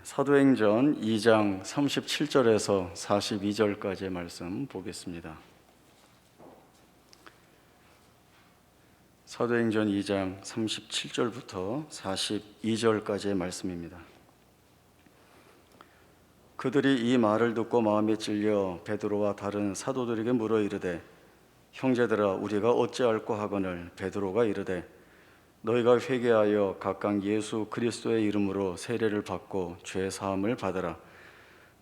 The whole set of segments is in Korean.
사도행전 2장 37절에서 42절까지의 말씀 보겠습니다. 사도행전 2장 37절부터 42절까지의 말씀입니다. 그들이 이 말을 듣고 마음에 찔려 베드로와 다른 사도들에게 물어 이르되, 형제들아, 우리가 어찌할꼬 하거늘. 베드로가 이르되, 너희가 회개하여 각각 예수 그리스도의 이름으로 세례를 받고 죄 사함을 받으라.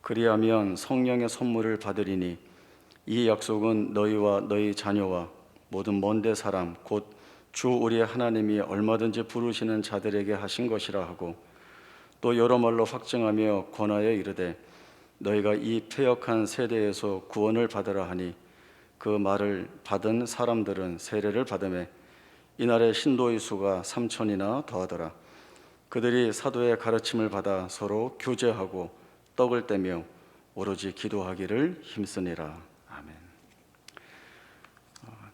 그리하면 성령의 선물을 받으리니 이 약속은 너희와 너희 자녀와 모든 먼데 사람 곧 주 우리 하나님이 얼마든지 부르시는 자들에게 하신 것이라 하고, 또 여러 말로 확증하며 권하여 이르되, 너희가 이 패역한 세대에서 구원을 받으라 하니, 그 말을 받은 사람들은 세례를 받으매 이날에 신도의 수가 3,000이나 더하더라. 그들이 사도의 가르침을 받아 서로 교제하고 떡을 떼며 오로지 기도하기를 힘쓰니라. 아멘.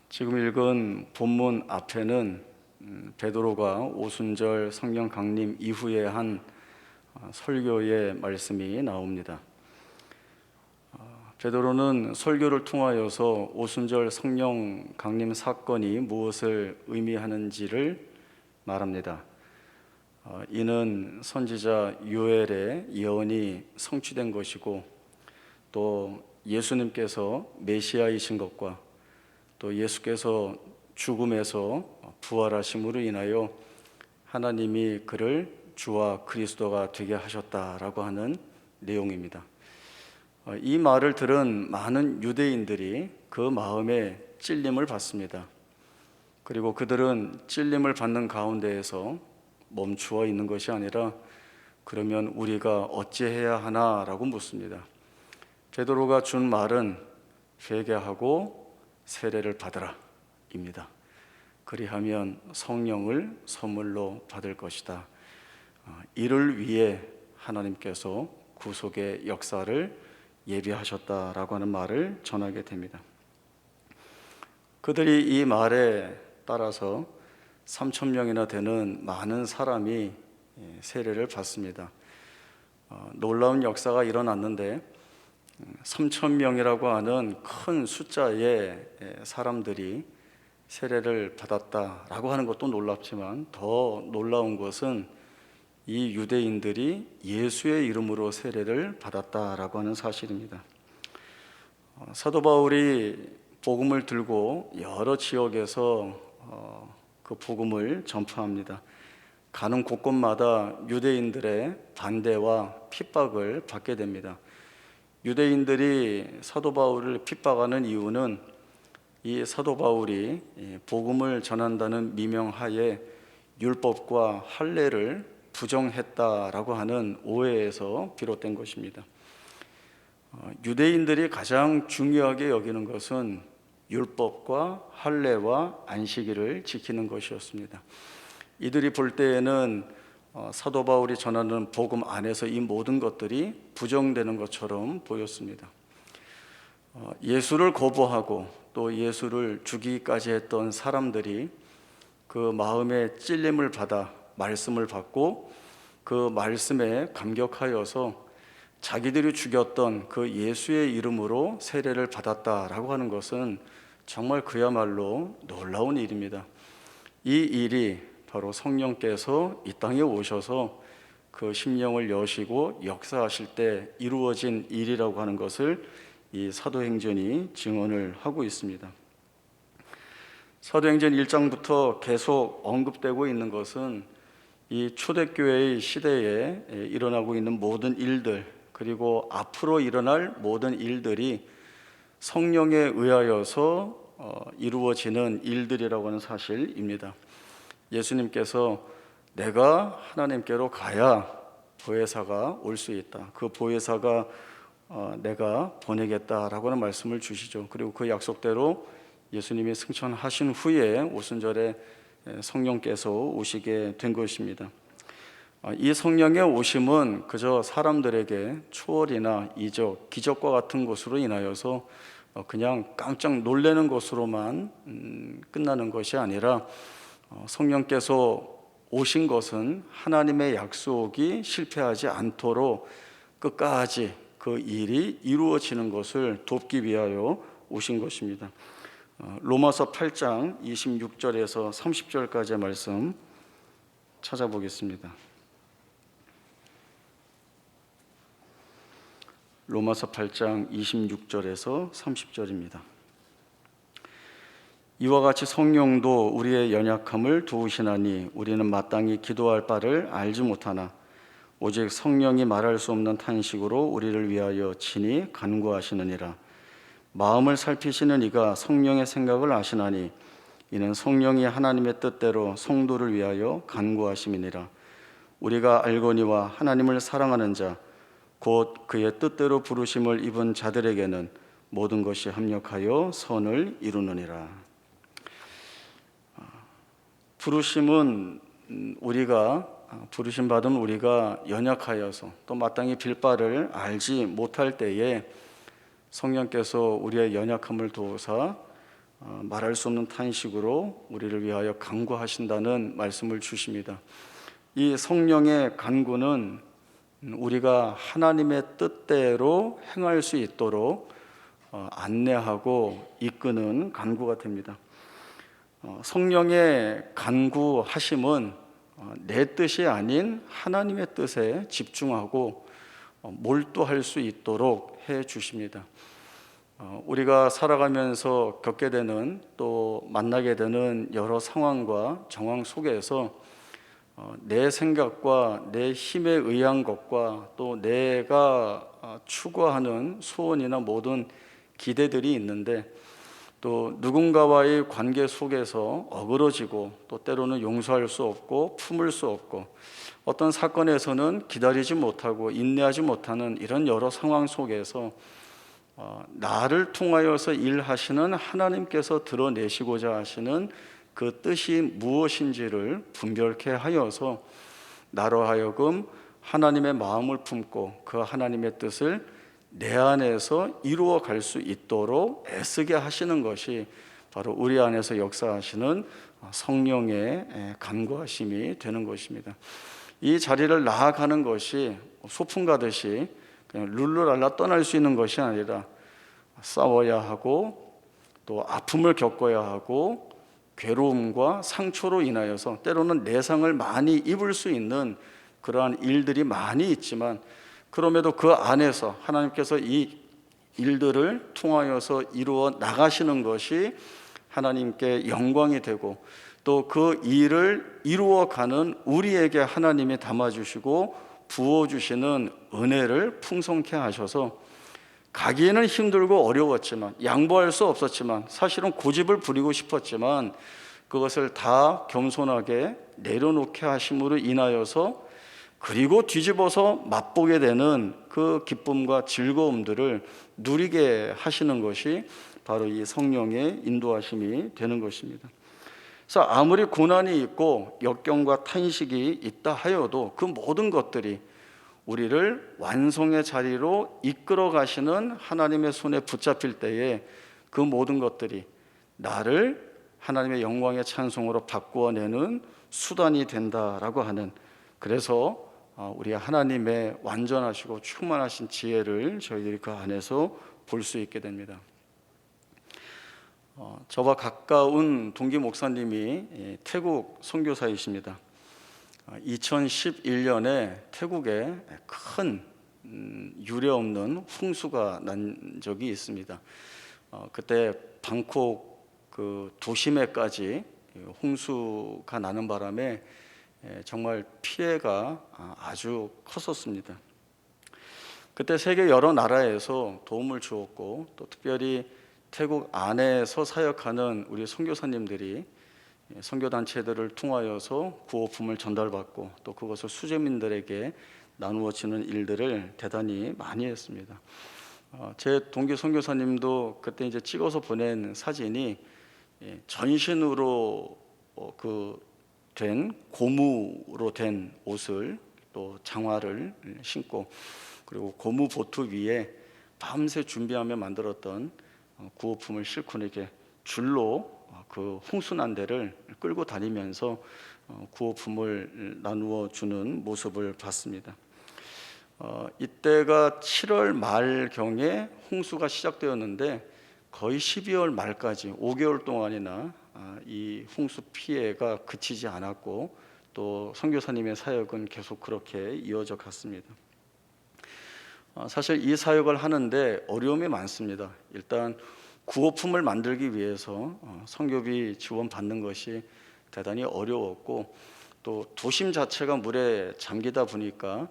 지금 읽은 본문 앞에는 베드로가 오순절 성령 강림 이후에 한 설교의 말씀이 나옵니다. 베드로는 설교를 통하여서 오순절 성령 강림 사건이 무엇을 의미하는지를 말합니다. 이는 선지자 요엘의 예언이 성취된 것이고, 또 예수님께서 메시아이신 것과 또 예수께서 죽음에서 부활하심으로 인하여 하나님이 그를 주와 그리스도가 되게 하셨다라고 하는 내용입니다. 이 말을 들은 많은 유대인들이 그 마음에 찔림을 받습니다. 그리고 그들은 찔림을 받는 가운데에서 멈추어 있는 것이 아니라, 그러면 우리가 어찌해야 하나라고 묻습니다. 베드로가 준 말은 회개하고 세례를 받으라 입니다. 그리하면 성령을 선물로 받을 것이다. 이를 위해 하나님께서 구속의 역사를 예비하셨다라고 하는 말을 전하게 됩니다. 그들이 이 말에 따라서 3,000명이나 되는 많은 사람이 세례를 받습니다. 놀라운 역사가 일어났는데, 3,000명이라고 하는 큰 숫자의 사람들이 세례를 받았다라고 하는 것도 놀랍지만, 더 놀라운 것은 이 유대인들이 예수의 이름으로 세례를 받았다라고 하는 사실입니다. 사도 바울이 복음을 들고 여러 지역에서 그 복음을 전파합니다. 가는 곳곳마다 유대인들의 반대와 핍박을 받게 됩니다. 유대인들이 사도 바울을 핍박하는 이유는 이 사도 바울이 복음을 전한다는 미명하에 율법과 할례를 부정했다라고 하는 오해에서 비롯된 것입니다. 유대인들이 가장 중요하게 여기는 것은 율법과 할례와 안식일을 지키는 것이었습니다. 이들이 볼 때에는 사도 바울이 전하는 복음 안에서 이 모든 것들이 부정되는 것처럼 보였습니다. 예수를 거부하고 또 예수를 죽이기까지 했던 사람들이 그 마음에 찔림을 받아 말씀을 받고 그 말씀에 감격하여서 자기들이 죽였던 그 예수의 이름으로 세례를 받았다라고 하는 것은 정말 그야말로 놀라운 일입니다. 이 일이 바로 성령께서 이 땅에 오셔서 그 심령을 여시고 역사하실 때 이루어진 일이라고 하는 것을 이 사도행전이 증언을 하고 있습니다. 사도행전 1장부터 계속 언급되고 있는 것은 이 초대교회의 시대에 일어나고 있는 모든 일들, 그리고 앞으로 일어날 모든 일들이 성령에 의하여서 이루어지는 일들이라고 하는 사실입니다. 예수님께서 내가 하나님께로 가야 보혜사가 올 수 있다. 그 보혜사가 내가 보내겠다라고 하는 말씀을 주시죠. 그리고 그 약속대로 예수님이 승천하신 후에 오순절에 성령께서 오시게 된 것입니다. 이 성령의 오심은 그저 사람들에게 초월이나 이적, 기적과 같은 것으로 인하여서 그냥 깜짝 놀라는 것으로만 끝나는 것이 아니라, 성령께서 오신 것은 하나님의 약속이 실패하지 않도록 끝까지 그 일이 이루어지는 것을 돕기 위하여 오신 것입니다. 로마서 8장 26절에서 30절까지의 말씀 찾아보겠습니다. 로마서 8장 26절에서 30절입니다. 이와 같이 성령도 우리의 연약함을 도우시나니 우리는 마땅히 기도할 바를 알지 못하나 오직 성령이 말할 수 없는 탄식으로 우리를 위하여 친히 간구하시느니라. 마음을 살피시는 이가 성령의 생각을 아시나니 이는 성령이 하나님의 뜻대로 성도를 위하여 간구하심이니라. 우리가 알거니와 하나님을 사랑하는 자 곧 그의 뜻대로 부르심을 입은 자들에게는 모든 것이 합력하여 선을 이루느니라. 부르심 받은 우리가 연약하여서 또 마땅히 빌 바를 알지 못할 때에 성령께서 우리의 연약함을 도우사 말할 수 없는 탄식으로 우리를 위하여 간구하신다는 말씀을 주십니다. 이 성령의 간구는 우리가 하나님의 뜻대로 행할 수 있도록 안내하고 이끄는 간구가 됩니다. 성령의 간구하심은 내 뜻이 아닌 하나님의 뜻에 집중하고 몰두할 수 있도록 해 주십니다. 우리가 살아가면서 겪게 되는 또 만나게 되는 여러 상황과 정황 속에서 내 생각과 내 힘에 의한 것과 또 내가 추구하는 소원이나 모든 기대들이 있는데 또 누군가와의 관계 속에서 어그러지고 또 때로는 용서할 수 없고 품을 수 없고 어떤 사건에서는 기다리지 못하고 인내하지 못하는 이런 여러 상황 속에서 나를 통하여서 일하시는 하나님께서 드러내시고자 하시는 그 뜻이 무엇인지를 분별케 하여서 나로 하여금 하나님의 마음을 품고 그 하나님의 뜻을 내 안에서 이루어 갈 수 있도록 애쓰게 하시는 것이 바로 우리 안에서 역사하시는 성령의 간구하심이 되는 것입니다. 이 자리를 나아가는 것이 소풍 가듯이 그냥 룰루랄라 떠날 수 있는 것이 아니라 싸워야 하고 또 아픔을 겪어야 하고 괴로움과 상처로 인하여서 때로는 내상을 많이 입을 수 있는 그러한 일들이 많이 있지만 그럼에도 그 안에서 하나님께서 이 일들을 통하여서 이루어 나가시는 것이 하나님께 영광이 되고 또 그 일을 이루어가는 우리에게 하나님이 담아주시고 부어주시는 은혜를 풍성케 하셔서 가기에는 힘들고 어려웠지만 양보할 수 없었지만 사실은 고집을 부리고 싶었지만 그것을 다 겸손하게 내려놓게 하심으로 인하여서 그리고 뒤집어서 맛보게 되는 그 기쁨과 즐거움들을 누리게 하시는 것이 바로 이 성령의 인도하심이 되는 것입니다. 그래서 아무리 고난이 있고 역경과 탄식이 있다 하여도 그 모든 것들이 우리를 완성의 자리로 이끌어 가시는 하나님의 손에 붙잡힐 때에 그 모든 것들이 나를 하나님의 영광의 찬송으로 바꾸어내는 수단이 된다라고 하는, 그래서 우리 하나님의 완전하시고 충만하신 지혜를 저희들이 그 안에서 볼 수 있게 됩니다. 저와 가까운 동기 목사님이 태국 선교사이십니다. 2011년에 태국에 큰 유례없는 홍수가 난 적이 있습니다. 그때 방콕 그 도심에까지 홍수가 나는 바람에 정말 피해가 아주 컸었습니다. 그때 세계 여러 나라에서 도움을 주었고 또 특별히 태국 안에서 사역하는 우리 선교사님들이 선교단체들을 통하여서 구호품을 전달받고 또 그것을 수재민들에게 나누어지는 일들을 대단히 많이 했습니다. 제 동기 선교사님도 그때 이제 찍어서 보낸 사진이 전신으로 된 고무로 된 옷을 또 장화를 신고 그리고 고무 보트 위에 밤새 준비하며 만들었던 구호품을 싣고 이렇게 줄로 그 홍수난대를 끌고 다니면서 구호품을 나누어 주는 모습을 봤습니다. 이때가 7월 말경에 홍수가 시작되었는데 거의 12월 말까지 5개월 동안이나 이 홍수 피해가 그치지 않았고 또 선교사님의 사역은 계속 그렇게 이어져 갔습니다. 사실 이 사역을 하는데 어려움이 많습니다. 일단 구호품을 만들기 위해서 선교비 지원 받는 것이 대단히 어려웠고 또 도심 자체가 물에 잠기다 보니까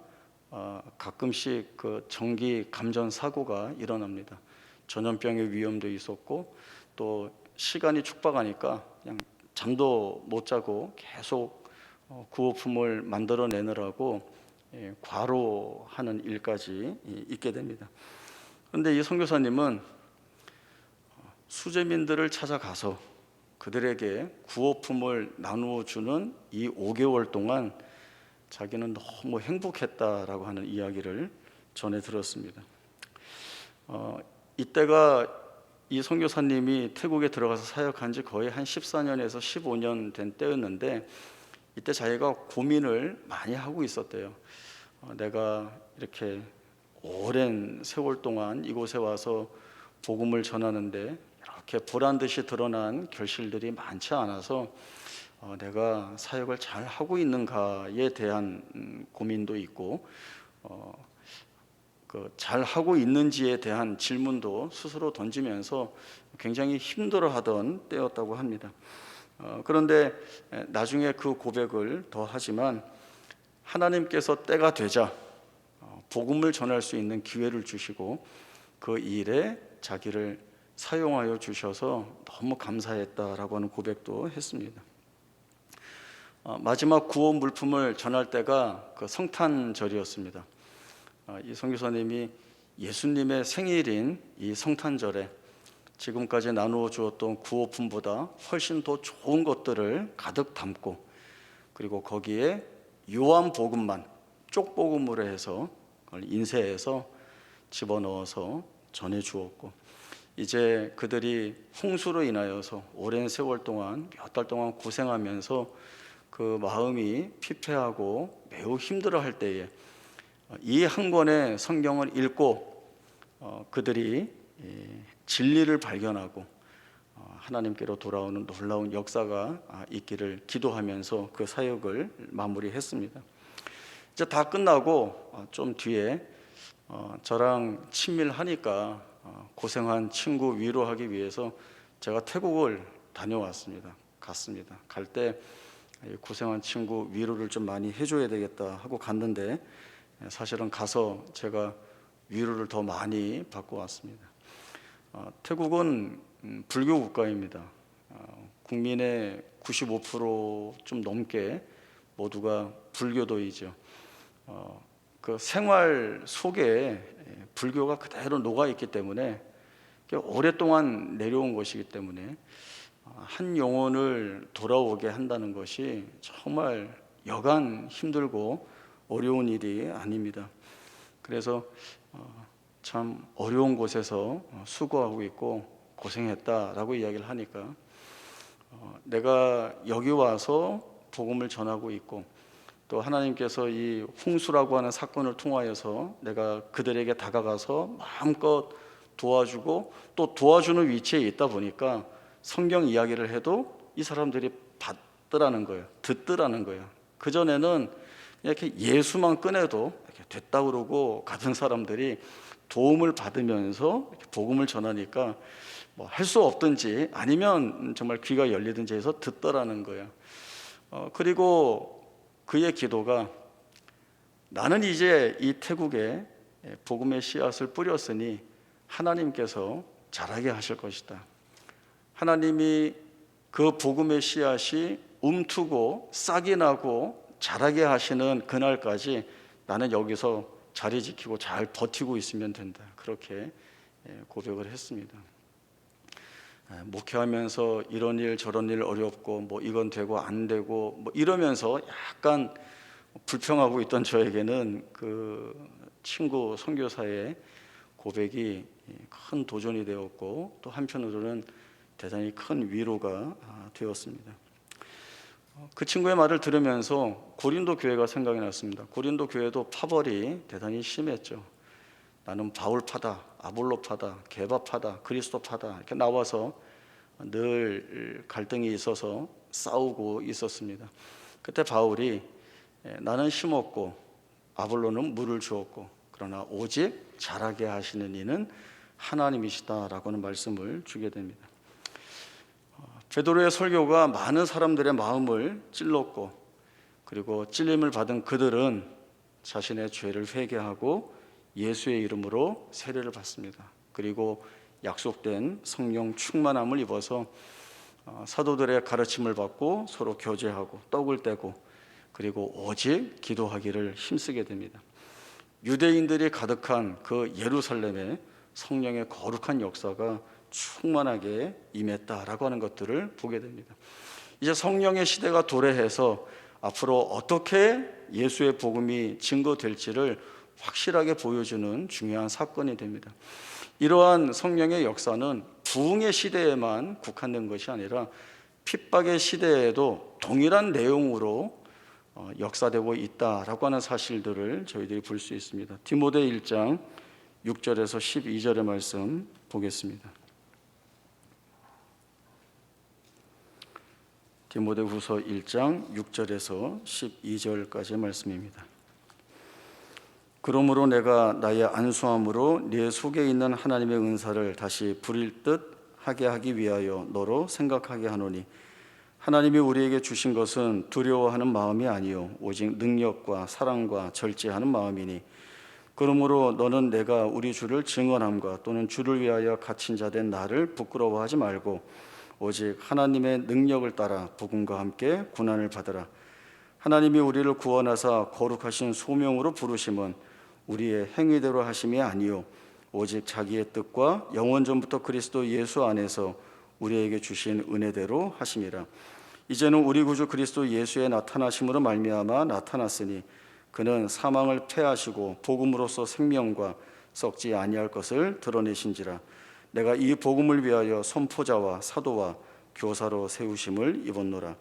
가끔씩 그 전기 감전 사고가 일어납니다. 전염병의 위험도 있었고 또 시간이 촉박하니까 그냥 잠도 못 자고 계속 구호품을 만들어내느라고 과로하는 일까지 있게 됩니다. 그런데 이 선교사님은 수재민들을 찾아가서 그들에게 구호품을 나누어 주는 이 5개월 동안 자기는 너무 행복했다라고 하는 이야기를 전해 들었습니다. 이때가 이 선교사님이 태국에 들어가서 사역한 지 거의 한 14년에서 15년 된 때였는데 이때 자기가 고민을 많이 하고 있었대요. 내가 이렇게 오랜 세월 동안 이곳에 와서 복음을 전하는데 이렇게 보란듯이 드러난 결실들이 많지 않아서 내가 사역을 잘 하고 있는가에 대한 고민도 있고 잘 하고 있는지에 대한 질문도 스스로 던지면서 굉장히 힘들어하던 때였다고 합니다. 그런데 나중에 그 고백을 더 하지만 하나님께서 때가 되자 복음을 전할 수 있는 기회를 주시고 그 일에 자기를 사용하여 주셔서 너무 감사했다라고 하는 고백도 했습니다. 마지막 구호 물품을 전할 때가 그 성탄절이었습니다. 이 선교사님이 예수님의 생일인 이 성탄절에 지금까지 나누어 주었던 구호품보다 훨씬 더 좋은 것들을 가득 담고 그리고 거기에 요한복음만 쪽복음으로 해서 그걸 인쇄해서 집어넣어서 전해 주었고 이제 그들이 홍수로 인하여서 오랜 세월 동안 몇 달 동안 고생하면서 그 마음이 피폐하고 매우 힘들어할 때에 이 한 권의 성경을 읽고 그들이 진리를 발견하고 하나님께로 돌아오는 놀라운 역사가 있기를 기도하면서 그 사역을 마무리했습니다. 이제 다 끝나고 좀 뒤에 저랑 친밀하니까 고생한 친구 위로하기 위해서 제가 태국을 다녀왔습니다. 갔습니다. 갈 때 고생한 친구 위로를 좀 많이 해줘야 되겠다 하고 갔는데 사실은 가서 제가 위로를 더 많이 받고 왔습니다. 태국은 불교 국가입니다. 국민의 95% 넘게 모두가 불교도이죠. 그 생활 속에 불교가 그대로 녹아 있기 때문에 오랫동안 내려온 것이기 때문에 한 영혼을 돌아오게 한다는 것이 정말 여간 힘들고 어려운 일이 아닙니다. 그래서 참 어려운 곳에서 수고하고 있고 고생했다라고 이야기를 하니까 내가 여기 와서 복음을 전하고 있고 또 하나님께서 이 홍수라고 하는 사건을 통하여서 내가 그들에게 다가가서 마음껏 도와주고 또 도와주는 위치에 있다 보니까 성경 이야기를 해도 이 사람들이 받더라는 거예요. 듣더라는 거예요. 그전에는 이렇게 예수만 꺼내도 이렇게 됐다 그러고 가던 사람들이 도움을 받으면서 이렇게 복음을 전하니까 뭐 할 수 없든지 아니면 정말 귀가 열리든지 해서 듣더라는 거예요. 그리고 그의 기도가 나는 이제 이 태국에 복음의 씨앗을 뿌렸으니 하나님께서 자라게 하실 것이다. 하나님이 그 복음의 씨앗이 움트고 싹이 나고 자라게 하시는 그날까지 나는 여기서 자리 지키고 잘 버티고 있으면 된다. 그렇게 고백을 했습니다. 목회하면서 이런 일 저런 일 어렵고 뭐 이건 되고 안 되고 뭐 이러면서 약간 불평하고 있던 저에게는 그 친구 선교사의 고백이 큰 도전이 되었고 또 한편으로는 대단히 큰 위로가 되었습니다. 그 친구의 말을 들으면서 고린도 교회가 생각이 났습니다. 고린도 교회도 파벌이 대단히 심했죠. 나는 바울파다, 아볼로파다, 게바파다, 그리스도파다 이렇게 나와서 늘 갈등이 있어서 싸우고 있었습니다. 그때 바울이 나는 심었고 아볼로는 물을 주었고 그러나 오직 자라게 하시는 이는 하나님이시다라고 하는 말씀을 주게 됩니다. 베드로의 설교가 많은 사람들의 마음을 찔렀고 그리고 찔림을 받은 그들은 자신의 죄를 회개하고 예수의 이름으로 세례를 받습니다. 그리고 약속된 성령 충만함을 입어서 사도들의 가르침을 받고 서로 교제하고 떡을 떼고 그리고 오직 기도하기를 힘쓰게 됩니다. 유대인들이 가득한 그 예루살렘에 성령의 거룩한 역사가 충만하게 임했다라고 하는 것들을 보게 됩니다. 이제 성령의 시대가 도래해서 앞으로 어떻게 예수의 복음이 증거될지를 확실하게 보여주는 중요한 사건이 됩니다. 이러한 성령의 역사는 부흥의 시대에만 국한된 것이 아니라 핍박의 시대에도 동일한 내용으로 역사되고 있다라고 하는 사실들을 저희들이 볼 수 있습니다. 디모데 1장 6절에서 12절의 말씀 보겠습니다. 디모데후서 1장 6절에서 12절까지의 말씀입니다. 그러므로 내가 나의 안수함으로 네 속에 있는 하나님의 은사를 다시 부릴 듯 하게 하기 위하여 너로 생각하게 하노니 하나님이 우리에게 주신 것은 두려워하는 마음이 아니요 오직 능력과 사랑과 절제하는 마음이니 그러므로 너는 내가 우리 주를 증언함과 또는 주를 위하여 갇힌 자 된 나를 부끄러워하지 말고 오직 하나님의 능력을 따라 복음과 함께 고난을 받으라. 하나님이 우리를 구원하사 거룩하신 소명으로 부르심은 우리의 행위대로 하심이 아니요 오직 자기의 뜻과 영원 전부터 그리스도 예수 안에서 우리에게 주신 은혜대로 하심이라. 이제는 우리 구주 그리스도 예수의 나타나심으로 말미암아 나타났으니 그는 사망을 패하시고 복음으로써 생명과 썩지 아니할 것을 드러내신지라. 내가 이 복음을 위하여 선포자와 사도와 교사로 세우심을 입었노라.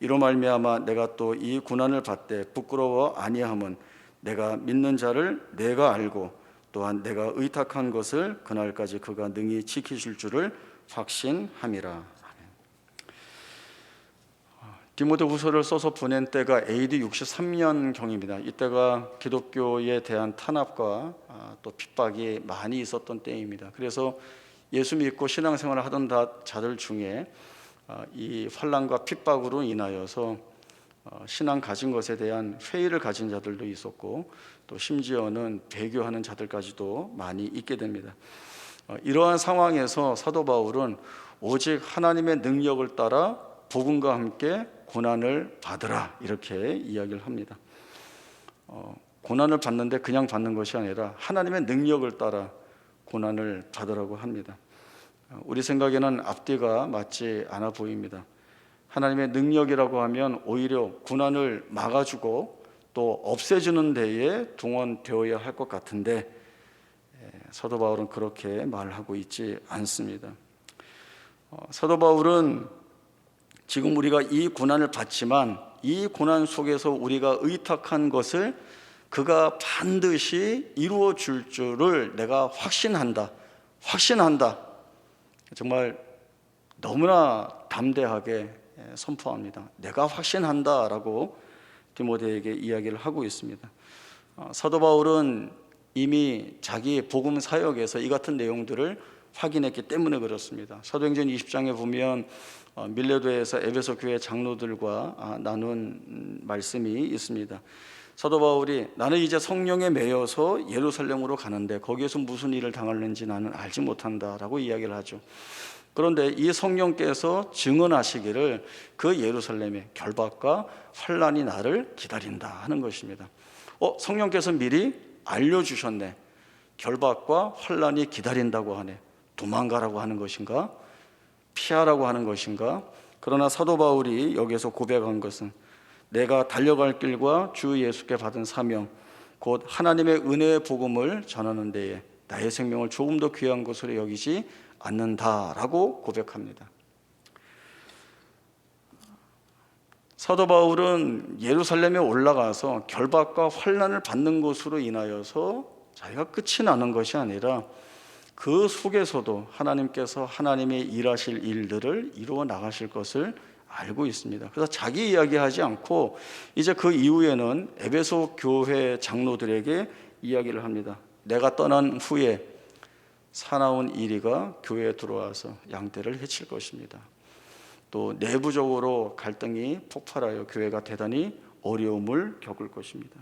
이로 말미암아 내가 또 이 고난을 받되 부끄러워 아니함은 내가 믿는 자를 내가 알고 또한 내가 의탁한 것을 그날까지 그가 능히 지키실 줄을 확신함이라. 디모데후서를 써서 보낸 때가 AD 63년경입니다. 이때가 기독교에 대한 탄압과 또 핍박이 많이 있었던 때입니다. 그래서 예수 믿고 신앙생활을 하던 자들 중에 이 환난과 핍박으로 인하여서 신앙 가진 것에 대한 회의를 가진 자들도 있었고 또 심지어는 배교하는 자들까지도 많이 있게 됩니다. 이러한 상황에서 사도 바울은 오직 하나님의 능력을 따라 복음과 함께 고난을 받으라 이렇게 이야기를 합니다. 고난을 받는데 그냥 받는 것이 아니라 하나님의 능력을 따라 고난을 받으라고 합니다. 우리 생각에는 앞뒤가 맞지 않아 보입니다. 하나님의 능력이라고 하면 오히려 고난을 막아주고 또 없애주는 데에 동원되어야 할 것 같은데 사도 바울은 그렇게 말하고 있지 않습니다. 사도 바울은 지금 우리가 이 고난을 받지만 이 고난 속에서 우리가 의탁한 것을 그가 반드시 이루어 줄 줄을 내가 확신한다. 정말 너무나 담대하게 선포합니다. 내가 확신한다라고 디모데에게 이야기를 하고 있습니다. 사도 바울은 이미 자기 복음 사역에서 이 같은 내용들을 확인했기 때문에 그렇습니다. 사도행전 20장에 보면 밀레도에서 에베소 교회 장로들과 나눈 말씀이 있습니다. 사도 바울이 나는 이제 성령에 매여서 예루살렘으로 가는데 거기에서 무슨 일을 당하는지 나는 알지 못한다라고 이야기를 하죠. 그런데 이 성령께서 증언하시기를 그 예루살렘의 결박과 환난이 나를 기다린다 하는 것입니다. 성령께서 미리 알려주셨네. 결박과 환난이 기다린다고 하네. 도망가라고 하는 것인가? 피하라고 하는 것인가? 그러나 사도 바울이 여기서 고백한 것은 내가 달려갈 길과 주 예수께 받은 사명 곧 하나님의 은혜의 복음을 전하는 데에 나의 생명을 조금 더 귀한 것으로 여기지 않는다라고 고백합니다. 사도 바울은 예루살렘에 올라가서 결박과 환난을 받는 것으로 인하여서 자기가 끝이 나는 것이 아니라 그 속에서도 하나님께서 하나님의 일하실 일들을 이루어 나가실 것을 알고 있습니다. 그래서 자기 이야기하지 않고 이제 그 이후에는 에베소 교회 장로들에게 이야기를 합니다. 내가 떠난 후에 사나운 이리가 교회에 들어와서 양떼를 해칠 것입니다. 또 내부적으로 갈등이 폭발하여 교회가 대단히 어려움을 겪을 것입니다.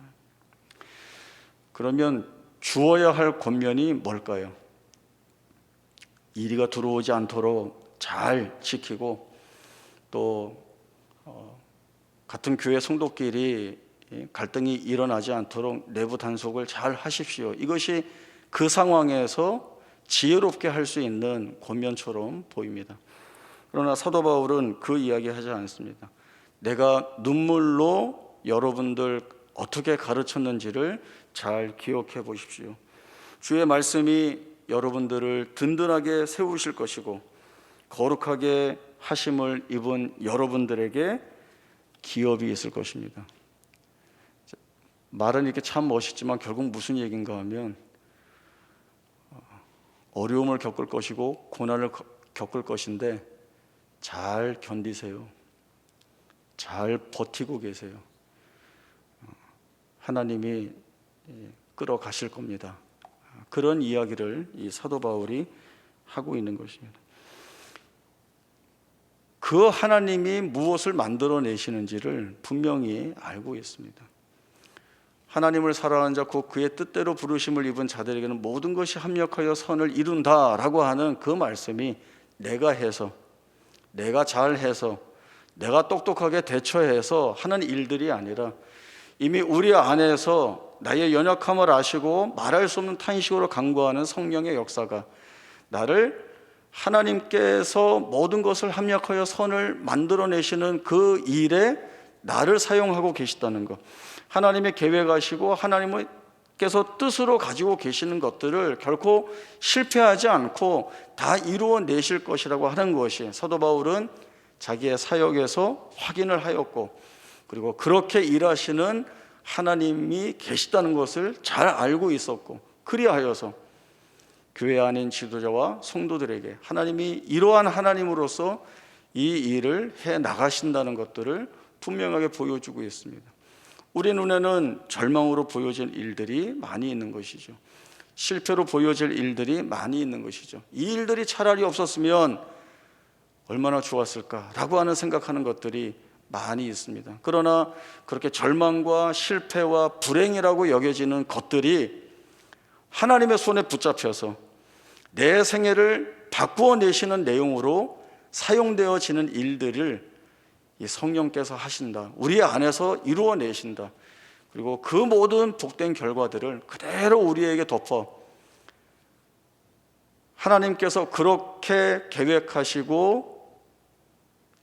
그러면 주어야 할 권면이 뭘까요? 이리가 들어오지 않도록 잘 지키고 또 같은 교회 성도끼리 갈등이 일어나지 않도록 내부 단속을 잘 하십시오. 이것이 그 상황에서 지혜롭게 할 수 있는 권면처럼 보입니다. 그러나 사도 바울은 그 이야기 하지 않습니다. 내가 눈물로 여러분들 어떻게 가르쳤는지를 잘 기억해 보십시오. 주의 말씀이 여러분들을 든든하게 세우실 것이고 거룩하게 하심을 입은 여러분들에게 기업이 있을 것입니다. 말은 이렇게 참 멋있지만 결국 무슨 얘기인가 하면 어려움을 겪을 것이고 고난을 겪을 것인데 잘 견디세요. 잘 버티고 계세요. 하나님이 끌어가실 겁니다. 그런 이야기를 이 사도 바울이 하고 있는 것입니다. 그 하나님이 무엇을 만들어내시는지를 분명히 알고 있습니다. 하나님을 사랑하는 자, 곧 그의 뜻대로 부르심을 입은 자들에게는 모든 것이 합력하여 선을 이룬다라고 하는 그 말씀이 내가 해서, 내가 잘해서, 내가 똑똑하게 대처해서 하는 일들이 아니라 이미 우리 안에서 나의 연약함을 아시고 말할 수 없는 탄식으로 간구하는 성령의 역사가 나를 하나님께서 모든 것을 합력하여 선을 만들어내시는 그 일에 나를 사용하고 계시다는 것, 하나님의 계획하시고 하나님께서 뜻으로 가지고 계시는 것들을 결코 실패하지 않고 다 이루어내실 것이라고 하는 것이 사도 바울은 자기의 사역에서 확인을 하였고, 그리고 그렇게 일하시는 하나님이 계시다는 것을 잘 알고 있었고, 그리하여서 교회 안인 지도자와 성도들에게 하나님이 이러한 하나님으로서 이 일을 해 나가신다는 것들을 분명하게 보여주고 있습니다. 우리 눈에는 절망으로 보여질 일들이 많이 있는 것이죠. 실패로 보여질 일들이 많이 있는 것이죠. 이 일들이 차라리 없었으면 얼마나 좋았을까라고 하는 생각하는 것들이 많이 있습니다. 그러나 그렇게 절망과 실패와 불행이라고 여겨지는 것들이 하나님의 손에 붙잡혀서 내 생애를 바꾸어 내시는 내용으로 사용되어지는 일들을 이 성령께서 하신다, 우리 안에서 이루어내신다, 그리고 그 모든 복된 결과들을 그대로 우리에게 덮어 하나님께서 그렇게 계획하시고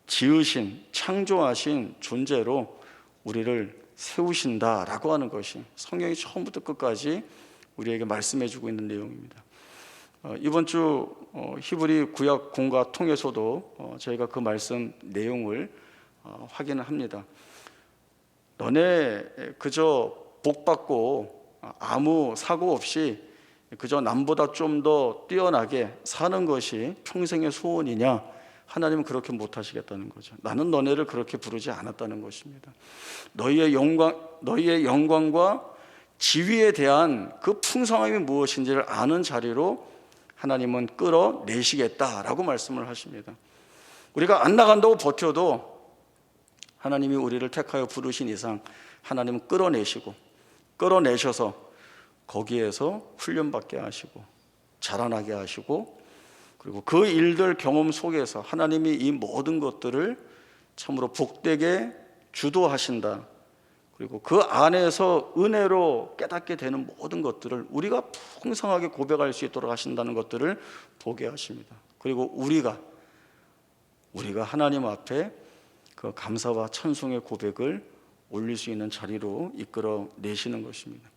지으신, 창조하신 존재로 우리를 세우신다라고 하는 것이 성경이 처음부터 끝까지 우리에게 말씀해주고 있는 내용입니다. 이번 주 히브리 구약 공과 통해서도 저희가 그 말씀 내용을 확인을 합니다. 너네 그저 복받고 아무 사고 없이 그저 남보다 좀 더 뛰어나게 사는 것이 평생의 소원이냐? 하나님은 그렇게 못하시겠다는 거죠. 나는 너네를 그렇게 부르지 않았다는 것입니다. 너희의 영광과 지위에 대한 그 풍성함이 무엇인지를 아는 자리로 하나님은 끌어내시겠다라고 말씀을 하십니다. 우리가 안 나간다고 버텨도 하나님이 우리를 택하여 부르신 이상 하나님은 끌어내셔서 거기에서 훈련받게 하시고 자라나게 하시고, 그리고 그 일들 경험 속에서 하나님이 이 모든 것들을 참으로 복되게 주도하신다, 그리고 그 안에서 은혜로 깨닫게 되는 모든 것들을 우리가 풍성하게 고백할 수 있도록 하신다는 것들을 보게 하십니다. 그리고 우리가 하나님 앞에 그 감사와 찬송의 고백을 올릴 수 있는 자리로 이끌어 내시는 것입니다.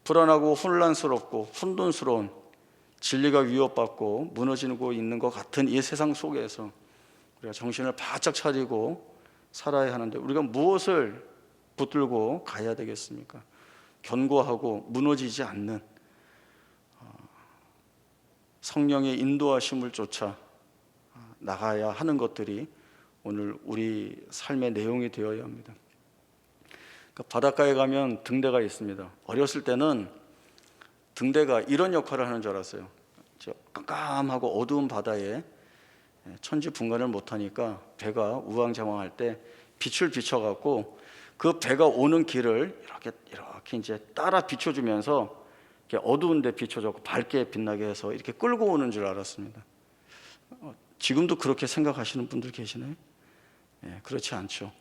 불안하고 혼란스럽고 혼돈스러운, 진리가 위협받고 무너지고 있는 것 같은 이 세상 속에서 우리가 정신을 바짝 차리고 살아야 하는데 우리가 무엇을 붙들고 가야 되겠습니까? 견고하고 무너지지 않는 성령의 인도하심을 쫓아 나가야 하는 것들이 오늘 우리 삶의 내용이 되어야 합니다. 바닷가에 가면 등대가 있습니다. 어렸을 때는 등대가 이런 역할을 하는 줄 알았어요. 깜깜하고 어두운 바다에 천지분간을 못하니까 배가 우왕좌왕할 때 빛을 비춰갖고 그 배가 오는 길을 이렇게 이제 따라 비춰주면서 어두운데 비춰줬고 밝게 빛나게 해서 이렇게 끌고 오는 줄 알았습니다. 지금도 그렇게 생각하시는 분들 계시나요? 그렇지 않죠.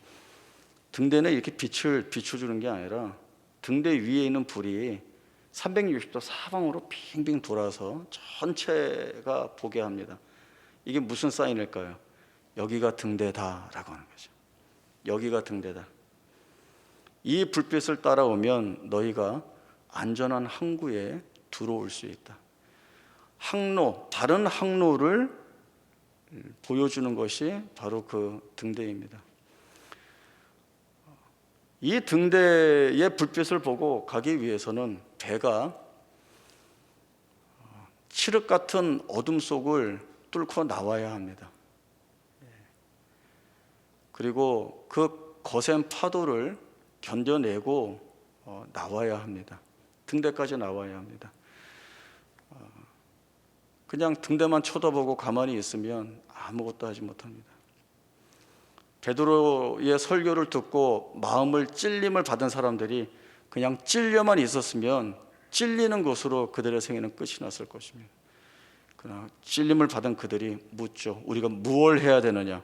등대는 이렇게 빛을 비춰주는 게 아니라 등대 위에 있는 불이 360도 사방으로 빙빙 돌아서 전체가 보게 합니다. 이게 무슨 사인일까요? 여기가 등대다라고 하는 거죠. 여기가 등대다. 이 불빛을 따라오면 너희가 안전한 항구에 들어올 수 있다. 항로, 다른 항로를 보여주는 것이 바로 그 등대입니다. 이 등대의 불빛을 보고 가기 위해서는 배가 칠흑 같은 어둠 속을 뚫고 나와야 합니다. 그리고 그 거센 파도를 견뎌내고 나와야 합니다. 등대까지 나와야 합니다. 그냥 등대만 쳐다보고 가만히 있으면 아무것도 하지 못합니다. 베드로의 설교를 듣고 마음을 찔림을 받은 사람들이 그냥 찔려만 있었으면 찔리는 것으로 그들의 생애는 끝이 났을 것입니다. 그러나 찔림을 받은 그들이 묻죠. 우리가 무엇을 해야 되느냐?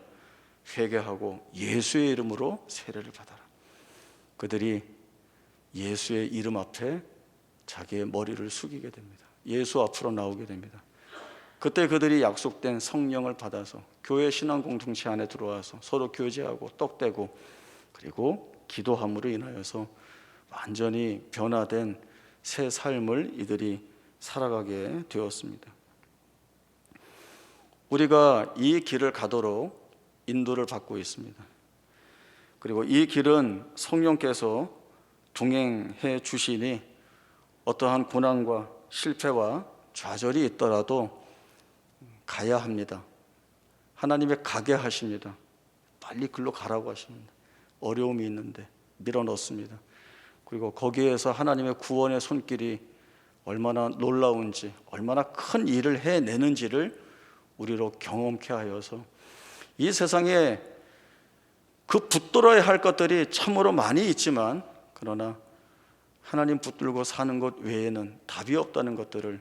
회개하고 예수의 이름으로 세례를 받아라. 그들이 예수의 이름 앞에 자기의 머리를 숙이게 됩니다. 예수 앞으로 나오게 됩니다. 그때 그들이 약속된 성령을 받아서 교회 신앙 공동체 안에 들어와서 서로 교제하고 떡대고 그리고 기도함으로 인하여서 완전히 변화된 새 삶을 이들이 살아가게 되었습니다. 우리가 이 길을 가도록 인도를 받고 있습니다. 그리고 이 길은 성령께서 동행해 주시니 어떠한 고난과 실패와 좌절이 있더라도 가야 합니다. 하나님이 가게 하십니다. 빨리 글로 가라고 하십니다. 어려움이 있는데 밀어넣습니다. 그리고 거기에서 하나님의 구원의 손길이 얼마나 놀라운지, 얼마나 큰 일을 해내는지를 우리로 경험케 하여서 이 세상에 그 붙들어야 할 것들이 참으로 많이 있지만 그러나 하나님 붙들고 사는 것 외에는 답이 없다는 것들을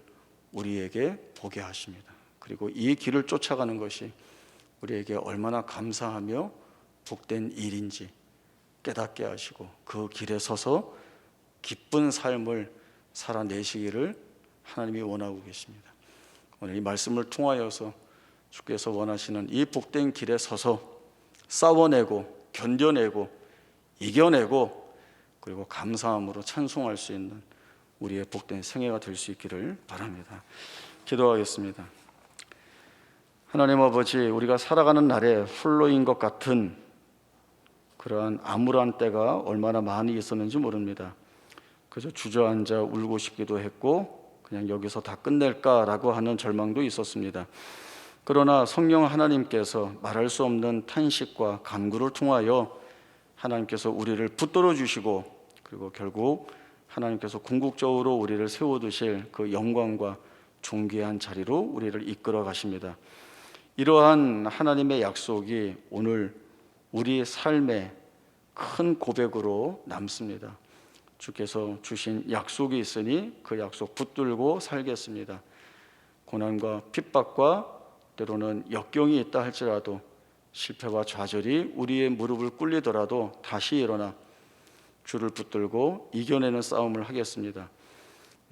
우리에게 보게 하십니다. 그리고 이 길을 쫓아가는 것이 우리에게 얼마나 감사하며 복된 일인지 깨닫게 하시고 그 길에 서서 기쁜 삶을 살아내시기를 하나님이 원하고 계십니다. 오늘 이 말씀을 통하여서 주께서 원하시는 이 복된 길에 서서 싸워내고 견뎌내고 이겨내고 그리고 감사함으로 찬송할 수 있는 우리의 복된 생애가 될 수 있기를 바랍니다. 기도하겠습니다. 하나님 아버지, 우리가 살아가는 날에 홀로인 것 같은 그러한 암울한 때가 얼마나 많이 있었는지 모릅니다. 그저 주저앉아 울고 싶기도 했고 그냥 여기서 다 끝낼까라고 하는 절망도 있었습니다. 그러나 성령 하나님께서 말할 수 없는 탄식과 간구를 통하여 하나님께서 우리를 붙들어 주시고 그리고 결국 하나님께서 궁극적으로 우리를 세워두실 그 영광과 존귀한 자리로 우리를 이끌어 가십니다. 이러한 하나님의 약속이 오늘 우리 삶의 큰 고백으로 남습니다. 주께서 주신 약속이 있으니 그 약속 붙들고 살겠습니다. 고난과 핍박과 때로는 역경이 있다 할지라도 실패와 좌절이 우리의 무릎을 꿇리더라도 다시 일어나 주를 붙들고 이겨내는 싸움을 하겠습니다.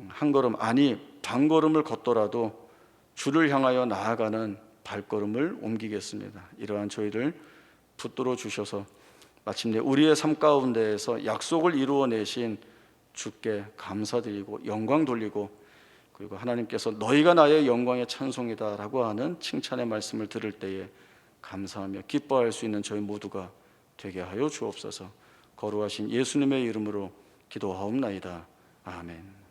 한 걸음 아니 반걸음을 걷더라도 주를 향하여 나아가는 발걸음을 옮기겠습니다. 이러한 저희를 붙들어 주셔서 마침내 우리의 삶 가운데에서 약속을 이루어내신 주께 감사드리고 영광 돌리고 그리고 하나님께서 너희가 나의 영광의 찬송이다 라고 하는 칭찬의 말씀을 들을 때에 감사하며 기뻐할 수 있는 저희 모두가 되게 하여 주옵소서. 거룩하신 예수님의 이름으로 기도하옵나이다. 아멘.